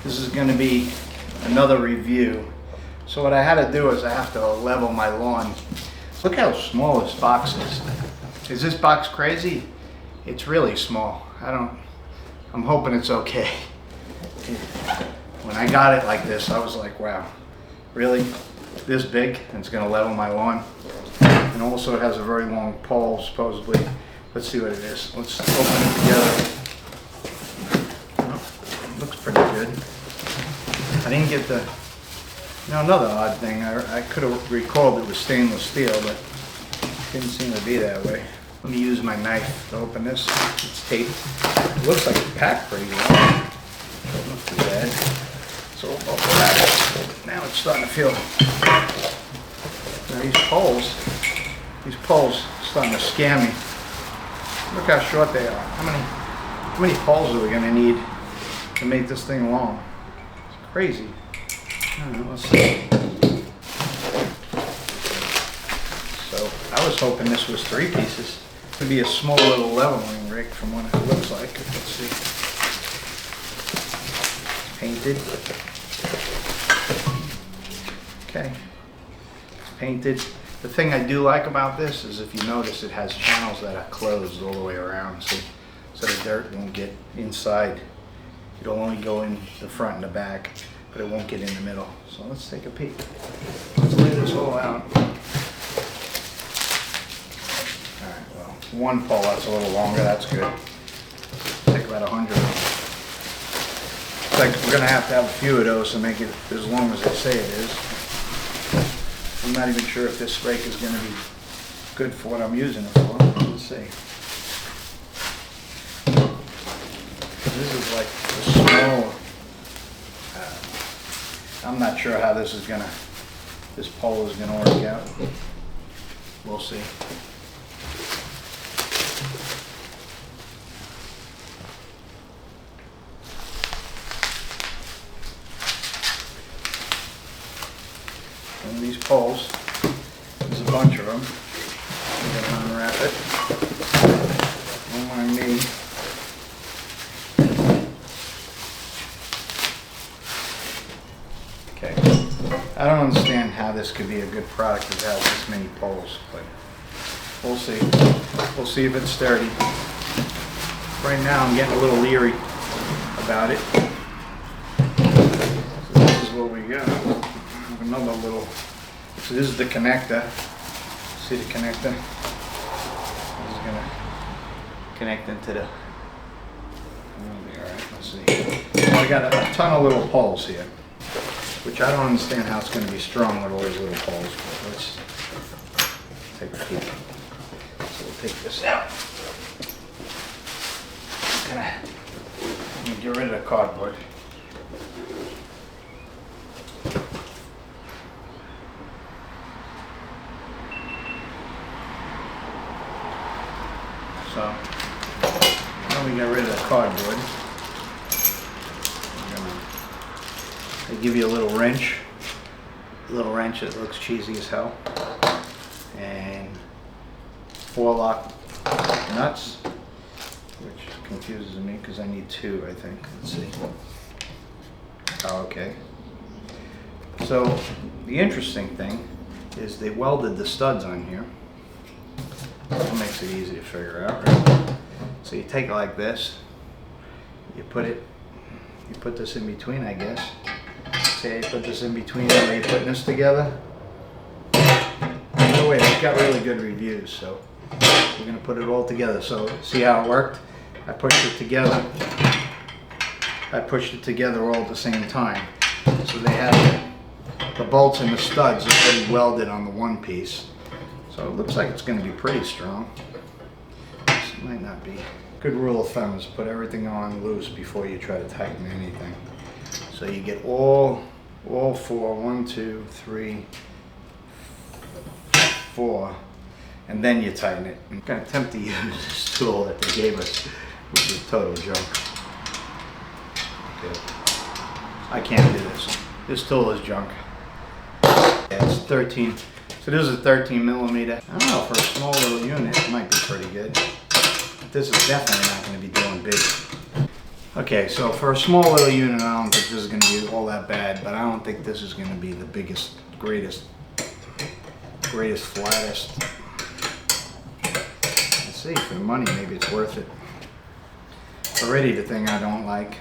This is going to be another review. So what I had to do is I have to level my lawn. Look how small this box is. Is this box crazy? It's really small. I'm hoping it's okay. When I got it like this, I was like, wow, really? This big? And it's gonna level my lawn. And also it has a very long pole, supposedly. Let's see what it is. Let's open it together. Oh, looks pretty good. I didn't get the, another odd thing. I could have recalled it was stainless steel, but it didn't seem to be that way. Let me use my knife to open this. It's taped. It looks like it's packed pretty well. Doesn't look too bad. So open that. Now it's starting to feel. Now these poles are starting to scare me. Look how short they are. How many poles are we gonna need to make this thing long? It's crazy. I don't know, let's see. So I was hoping this was 3 pieces. It could be a small little leveling rig from what it looks like. Let's see. It's painted. Okay. It's painted. The thing I do like about this is if you notice it has channels that are closed all the way around, so the dirt won't get inside. It'll only go in the front and the back, but it won't get in the middle. So let's take a peek. Let's lay this all out. Alright, well, one pole that's a little longer, that's good. Take about 100 of them. It's like we're going to have a few of those to make it as long as they say it is. I'm not even sure if this rake is going to be good for what I'm using it for. Let's see. This is like the small. I'm not sure how this pole is gonna work out. We'll see. And these poles, there's a bunch of them. I'm gonna unwrap it. Don't mind me. Okay. I don't understand how this could be a good product without this many poles, but we'll see. We'll see if it's sturdy. Right now I'm getting a little leery about it. So this is what we got. Another little, so this is the connector. See the connector? This is gonna connect into the, alright, let's see. I got a ton of little poles here, which I don't understand how it's going to be strong with all these little poles, but let's take a peek. So we'll take this out. I'm going to get rid of the cardboard. So, now we get rid of the cardboard. They give you a little wrench that looks cheesy as hell, and 4 lock nuts, which confuses me because I need 2, I think. Let's see. Oh, okay. So the interesting thing is they welded the studs on here. That makes it easy to figure out, right? So you take it like this, you put this in between, I guess. Say I put this in between, are you putting this together? No way, it's got really good reviews, so we're gonna put it all together. So see how it worked? I pushed it together. I pushed it together all at the same time. So they have the bolts and the studs already welded on the one piece. So it looks like it's gonna be pretty strong. This might not be. Good rule of thumb is put everything on loose before you try to tighten anything. So you get all 4, 1, 2, 3, 4, and then you tighten it. I'm kind of tempted to use this tool that they gave us, which is total junk. Okay. I can't do this. This tool is junk. Yeah, it's 13. So this is a 13 millimeter. I don't know, for a small little unit, it might be pretty good. But this is definitely not going to be doing big. Okay, so for a small little unit, I don't think this is going to be all that bad, but I don't think this is going to be the biggest, greatest, flattest. Let's see, for the money, maybe it's worth it. Already the thing I don't like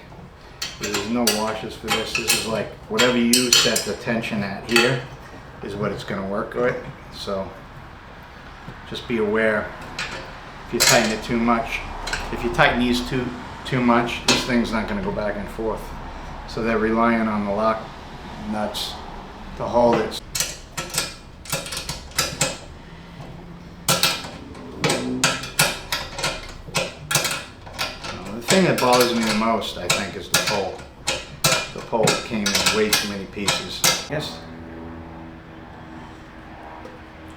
is there's no washers for this. This is like whatever you set the tension at here is what it's going to work with. So just be aware if you tighten it too much. If you tighten these too much, this thing's not going to go back and forth. So they're relying on the lock nuts to hold it. The thing that bothers me the most, I think, is the pole. The pole came in way too many pieces. Yes.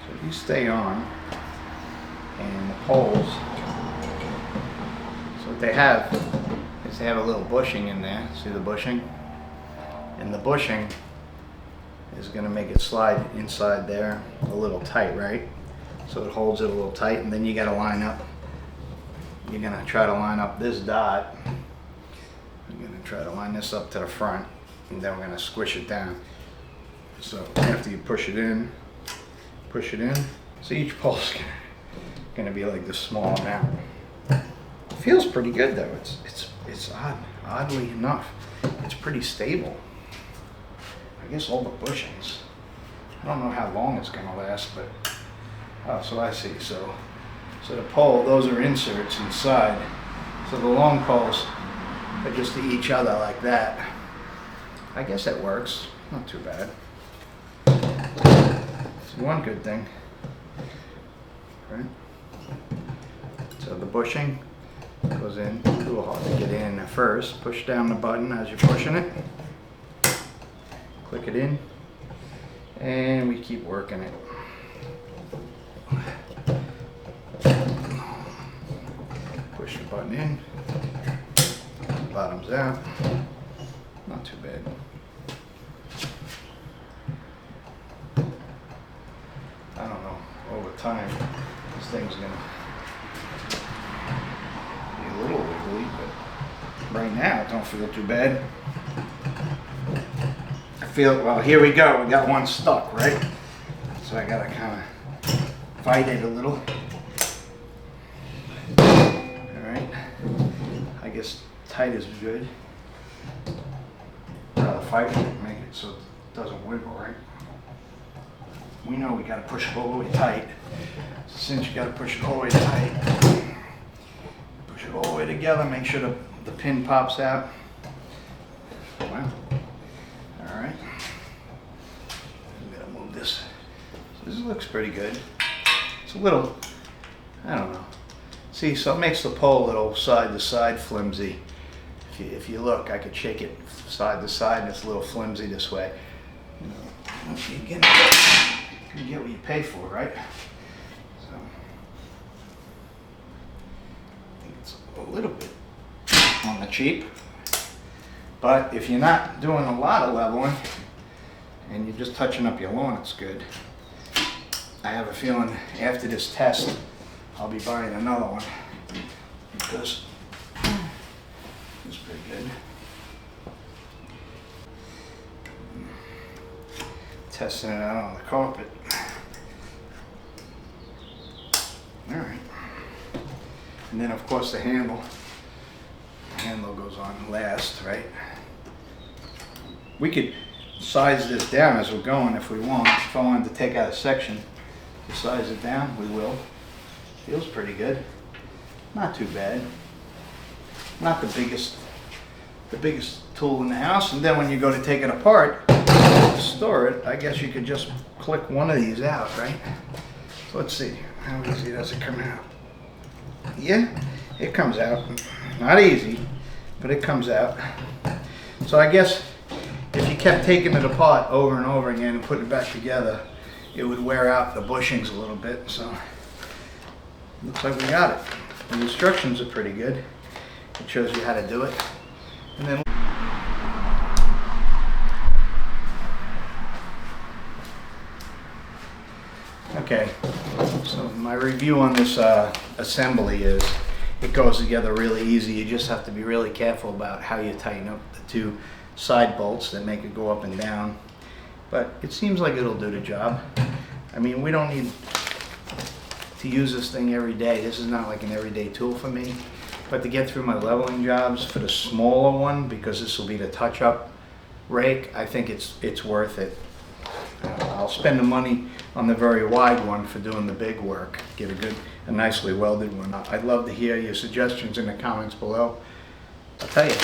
So these stay on, and the poles, so what they have is they have a little bushing in there. See the bushing? And the bushing is going to make it slide inside there a little tight, right? So it holds it a little tight, and then you got to line up. You're going to try to line up this dot. You're going to try to line this up to the front, and then we're going to squish it down. So after you push it in, so each pole's going to be like this small amount. It feels pretty good though. It's oddly enough, it's pretty stable. I guess all the bushings. I don't know how long it's going to last, but oh, so I see. So the pole, those are inserts inside. So the long poles are just to each other like that. I guess that works. Not too bad. It's one good thing. Right? So the bushing goes in. A little hard to get in at first. Push down the button as you're pushing it. Click it in. And we keep working it. Push the button in, bottoms out, not too bad. I don't know, over time, this thing's gonna be a little wiggly, but right now it don't feel too bad. I feel, well, here we go, we got one stuck, right? So I gotta kind of fight it a little. I guess tight is good. Rather fight it and make it so it doesn't wiggle, right? We know we gotta push it all the way tight. So since you gotta push it all the way tight, push it all the way together, make sure the pin pops out. Wow. Alright. I'm gonna move this. So this looks pretty good. It's a little, I don't know. See, so it makes the pole a little side to side flimsy. If you look, I could shake it side to side and it's a little flimsy this way. You get what you pay for, right? So I think it's a little bit on the cheap. But if you're not doing a lot of leveling and you're just touching up your lawn, it's good. I have a feeling after this test, I'll be buying another one because it's pretty good. Testing it out on the carpet. Alright. And then of course the handle. The handle goes on last, right? We could size this down as we're going if we want. If I wanted to take out a section to size it down, we will. Feels pretty good. Not too bad. Not the biggest tool in the house. And then when you go to take it apart to store it, I guess you could just click one of these out, right? So let's see. How easy does it come out? Yeah, it comes out. Not easy, but it comes out. So I guess if you kept taking it apart over and over again and putting it back together, it would wear out the bushings a little bit. So looks like we got it. The instructions are pretty good. It shows you how to do it. And then okay, so my review on this assembly is it goes together really easy. You just have to be really careful about how you tighten up the two side bolts that make it go up and down. But it seems like it'll do the job. I mean, we don't need to use this thing every day. This is not like an everyday tool for me. But to get through my leveling jobs for the smaller one, because this will be the touch-up rake, I think it's worth it. I'll spend the money on the very wide one for doing the big work. Get a nicely welded one. I'd love to hear your suggestions in the comments below. I'll tell you,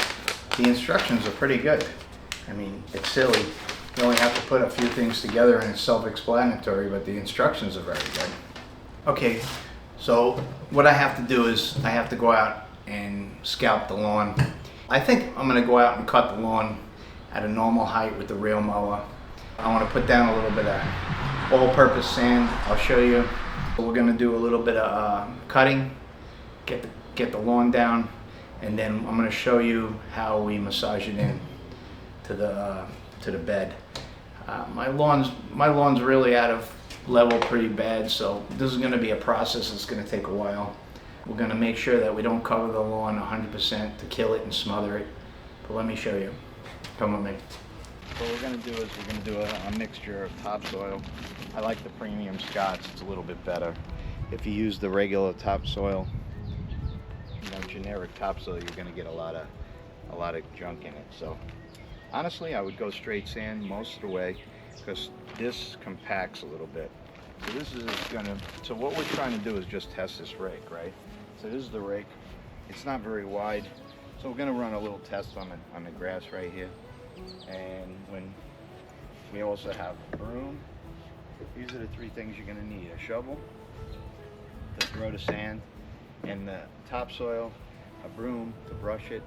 the instructions are pretty good. I mean, it's silly. You only have to put a few things together and it's self-explanatory, but the instructions are very good. Okay, so what I have to do is I have to go out and scalp the lawn. I think I'm gonna go out and cut the lawn at a normal height with the reel mower. I want to put down a little bit of all-purpose sand. I'll show you. We're going to do a little bit of cutting, get the lawn down, and then I'm going to show you how we massage it in to the bed. My lawn's really out of level pretty bad, so this is going to be a process that's going to take a while. We're going to make sure that we don't cover the lawn 100% to kill it and smother it. But let me show you. Come with me. What we're going to do is we're going to do a mixture of topsoil. I like the premium Scots. It's a little bit better. If you use the regular topsoil, generic topsoil, you're going to get a lot of junk in it. So honestly, I would go straight sand most of the way because this compacts a little bit. So this is so what we're trying to do is just test this rake, right? So this is the rake. It's not very wide. So we're going to run a little test on the grass right here. And when we also have a broom. These are the three things you're going to need: a shovel to throw the sand, and the topsoil, a broom to brush it.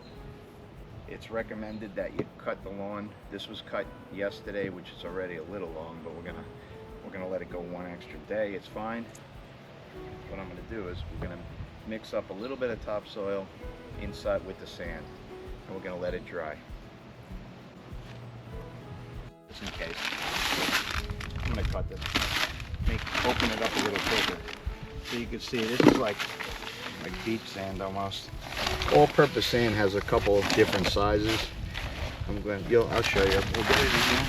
It's recommended that you cut the lawn. This was cut yesterday, which is already a little long, but we're gonna let it go one extra day. It's fine. What I'm gonna do is we're gonna mix up a little bit of topsoil inside with the sand, and we're gonna let it dry. Just in case. I'm gonna cut this. Open it up a little quicker. So you can see this is like beach sand almost. All-purpose sand has a couple of different sizes. I'll show you. We'll get it in here.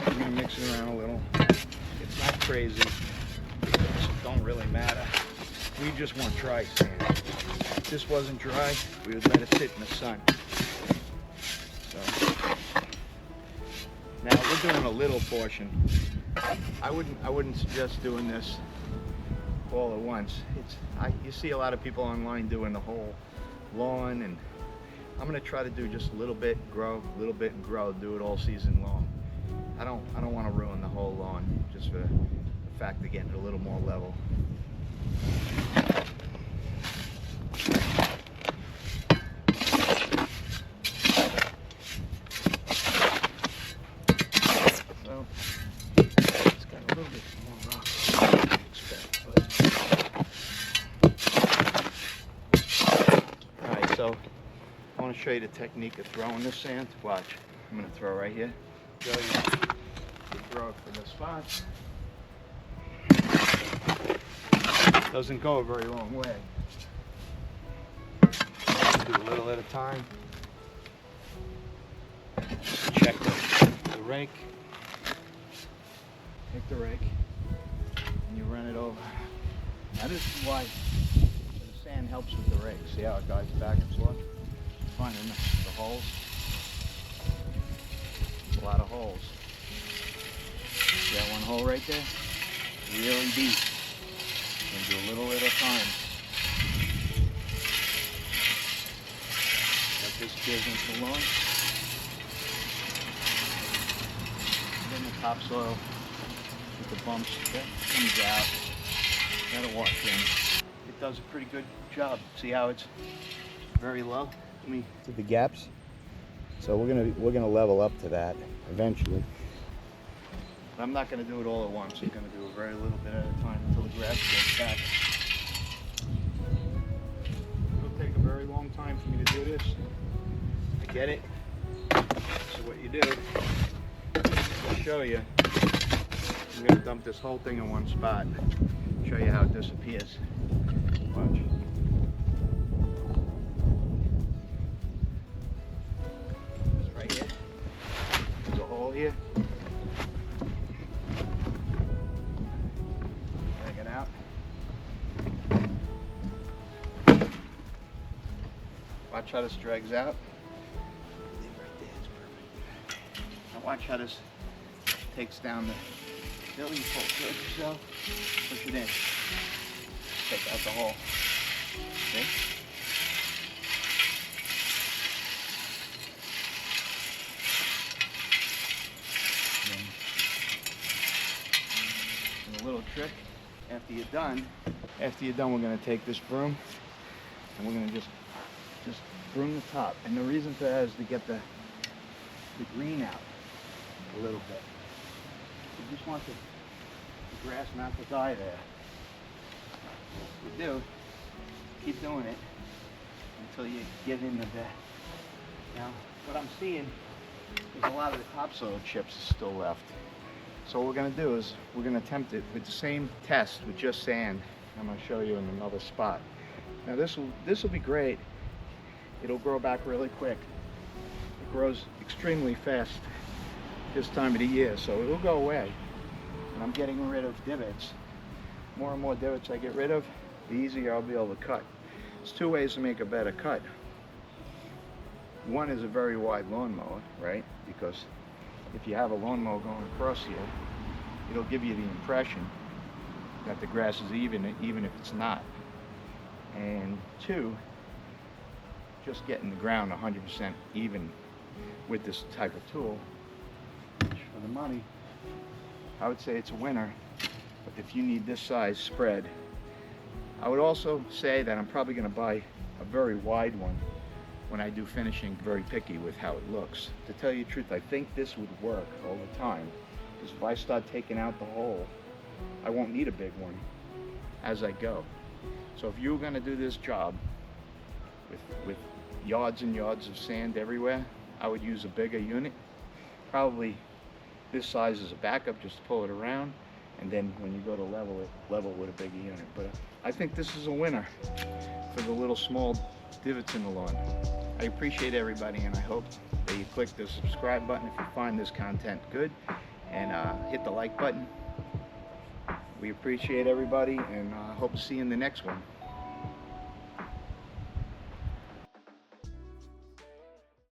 I'm gonna mix it around a little. It's not crazy. It don't really matter. We just want dry sand. If this wasn't dry, we would let it sit in the sun. So now we're doing a little portion. I wouldn't suggest doing this all at once. You see a lot of people online doing the whole lawn, and I'm gonna try to do just a little bit, grow, a little bit, and grow. Do it all season long. I don't want to ruin the whole lawn just for the fact of getting it a little more level. So it's got a little bit more rock than I expect, but alright, so I want to show you the technique of throwing this sand. Watch. I'm going to throw right here. Show you the throw it for the spots. Doesn't go a very long way. Do a little at a time. Check the rake. Take the rake and you run it over. Now this is why the sand helps with the rake. See how it guides back and forth? Finding the holes. A lot of holes. See that one hole right there? Really deep. And do a little at a time. Let this give into the lawn. Then the topsoil with the bumps that comes out. That'll wash in. It does a pretty good job. See how it's very low? Let me do the gaps. So we're gonna level up to that eventually. But I'm not gonna do it all at once. I'm gonna do a very little bit at a time until the grass gets back. It'll take a very long time for me to do this. I get it. So what you do, I'll show you. I'm gonna dump this whole thing in one spot. Show you how it disappears. Watch. It's right here. There's a hole here. Take it out. Watch how this drags out. Now watch how this takes down the belly. Pull it yourself. Push it in. Take out the hole. See? And a little trick. After you're done, we're going to take this broom and we're going to just broom the top. And the reason for that is to get the green out a little bit. You just want the grass not to die there. What you do, keep doing it until you get in the bed. Now, what I'm seeing is a lot of the topsoil chips are still left. So what we're going to do is we're going to attempt it with the same test with just sand. I'm going to show you in another spot. Now this will be great. It'll grow back really quick. It grows extremely fast this time of the year, so it'll go away. And I'm getting rid of divots. More and more divots I get rid of, the easier I'll be able to cut. There's two ways to make a better cut. One is a very wide lawnmower, right? Because if you have a lawnmower going across here, it'll give you the impression that the grass is even if it's not. And two, just getting the ground 100% even with this type of tool, for the money, I would say it's a winner. But if you need this size spread, I would also say that I'm probably going to buy a very wide one when I do finishing. Very picky with how it looks. To tell you the truth, I think this would work all the time, because if I start taking out the hole, I won't need a big one as I go. So if you're going to do this job with yards and yards of sand everywhere, I would use a bigger unit, probably this size as a backup, just to pull it around, and then when you go to level it with a bigger unit. But I think this is a winner for the little small divots in the lawn. I appreciate everybody, and I hope that you click the subscribe button if you find this content good, and hit the like button. We appreciate everybody, and hope to see you in the next one.